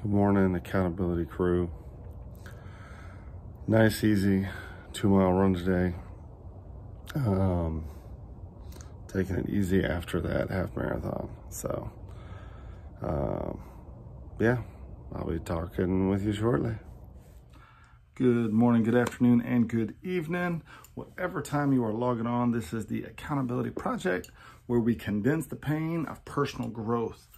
Good morning, accountability crew. Nice, easy 2-mile run today. Taking it easy after that half marathon. So, yeah, I'll be talking with you shortly. Good morning, good afternoon, and good evening. Whatever time you are logging on, this is the Accountability Project, where we condense the pain of personal growth.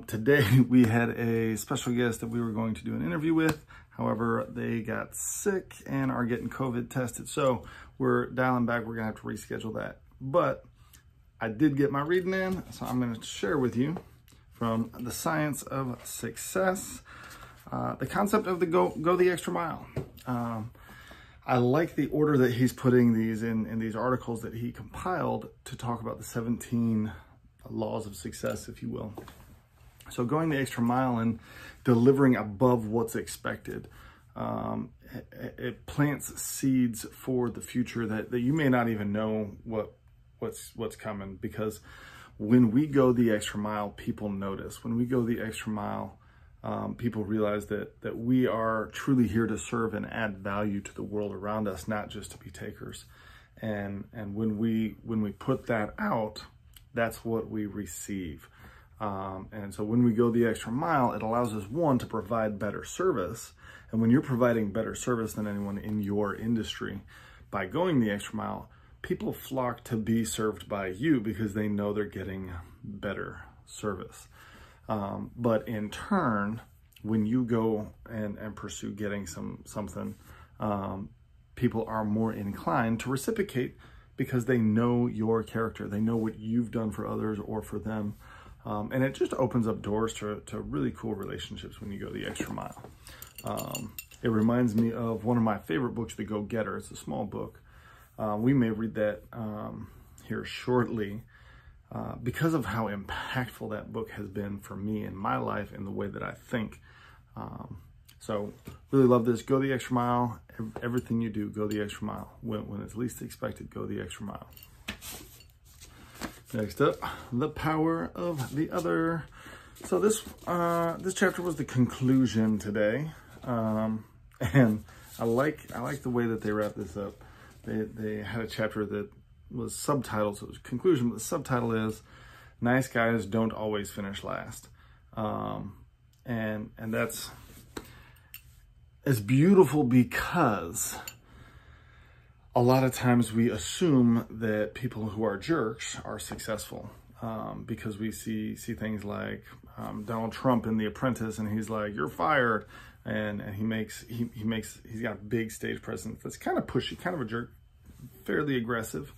Today we had a special guest that we were going to do an interview with. However, they got sick and are getting COVID tested. So we're dialing back. We're gonna have to reschedule that. But I did get my reading in, so I'm gonna share with you from The Science of Success, the concept of the go the extra mile. I like the order that he's putting these in these articles that he compiled to talk about the 17 laws of success, if you will. So going the extra mile and delivering above what's expected, it plants seeds for the future that you may not even know what's coming. Because when we go the extra mile, people notice. When we go the extra mile, people realize that we are truly here to serve and add value to the world around us, not just to be takers. And when we put that out, that's what we receive. And so when we go the extra mile, it allows us, one, to provide better service. And when you're providing better service than anyone in your industry, by going the extra mile, people flock to be served by you because they know they're getting better service. But in turn, when you go and pursue getting something, people are more inclined to reciprocate because they know your character. They know what you've done for others or for them. And it just opens up doors to really cool relationships when you go the extra mile. It reminds me of one of my favorite books, The Go-Getter. It's a small book. We may read that here shortly because of how impactful that book has been for me in my life and the way that I think. So really love this. Go the extra mile. Everything you do, go the extra mile. When it's least expected, go the extra mile. Next up, the power of the other. So this chapter was the conclusion today, and I like the way that they wrapped this up. They had a chapter that was subtitled, so it was conclusion, but the subtitle is "Nice Guys Don't Always Finish Last," and that's it's beautiful because a lot of times we assume that people who are jerks are successful, because we see things like Donald Trump in The Apprentice, and he's like, "You're fired," and he's got a big stage presence that's kind of pushy, kind of a jerk, fairly aggressive.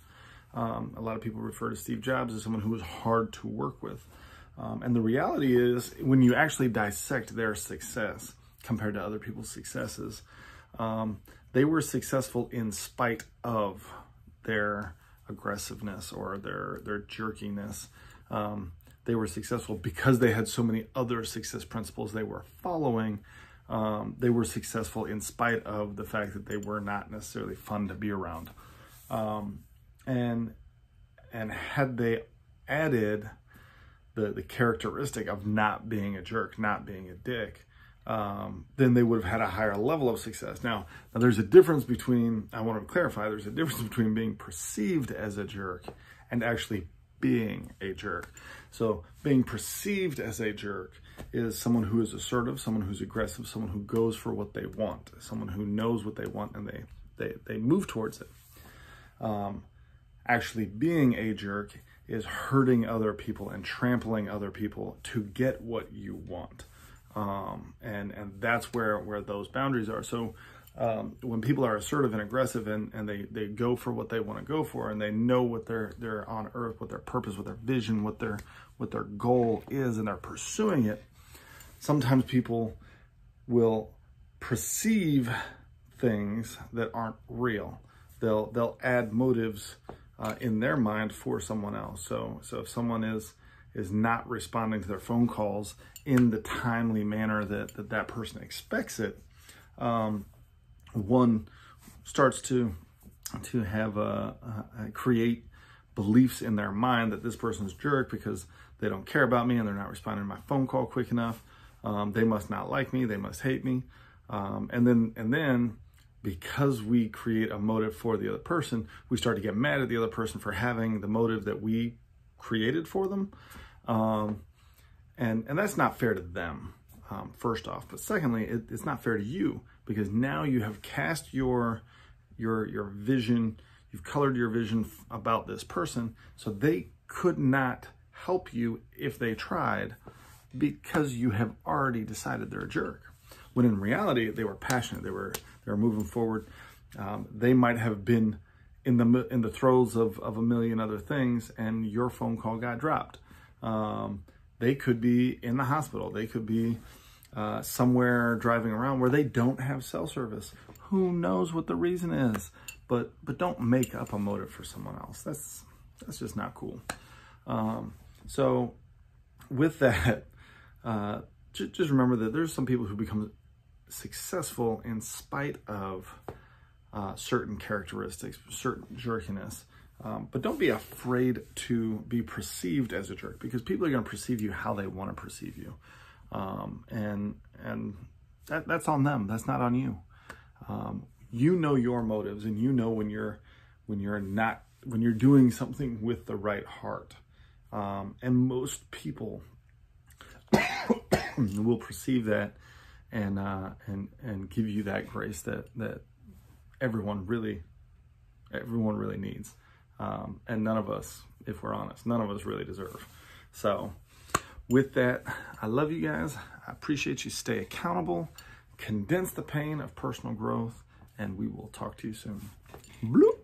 A lot of people refer to Steve Jobs as someone who was hard to work with, and the reality is, when you actually dissect their success compared to other people's successes, they were successful in spite of their aggressiveness or their jerkiness. They were successful because they had so many other success principles they were following. They were successful in spite of the fact that they were not necessarily fun to be around. And had they added the characteristic of not being a jerk, not being a dick, then they would have had a higher level of success. Now there's a difference between, I want to clarify, there's a difference between being perceived as a jerk and actually being a jerk. So being perceived as a jerk is someone who is assertive, someone who's aggressive, someone who goes for what they want, someone who knows what they want and they move towards it. Actually being a jerk is hurting other people and trampling other people to get what you want. And that's where those boundaries are. So when people are assertive and aggressive and they go for what they want to go for, and they know what they're on earth, what their purpose, what their vision, what their goal is, and they're pursuing it, sometimes people will perceive things that aren't real. They'll add motives in their mind for someone else. So if someone is not responding to their phone calls in the timely manner that person expects it, one starts to have create beliefs in their mind that this person's a jerk because they don't care about me and they're not responding to my phone call quick enough. They must not like me. They must hate me. And then because we create a motive for the other person, we start to get mad at the other person for having the motive that we created for them. And that's not fair to them, first off. But secondly, it's not fair to you, because now you have cast your vision, you've colored your vision about this person, so they could not help you if they tried, because you have already decided they're a jerk. When in reality, they were passionate, they were moving forward. They might have been in the throes of a million other things, and your phone call got dropped. They could be in the hospital. They could be somewhere driving around where they don't have cell service. Who knows what the reason is? But don't make up a motive for someone else. That's just not cool. So with that, just remember that there's some people who become successful in spite of certain characteristics, certain jerkiness. But don't be afraid to be perceived as a jerk, because people are going to perceive you how they want to perceive you. And that's on them. That's not on you. You know your motives, and you know when you're doing something with the right heart. And most people will perceive that and give you that grace that everyone really needs. And none of us, if we're honest, none of us really deserve. So with that, I love you guys. I appreciate you. Stay accountable, condense the pain of personal growth, and we will talk to you soon. Bloop.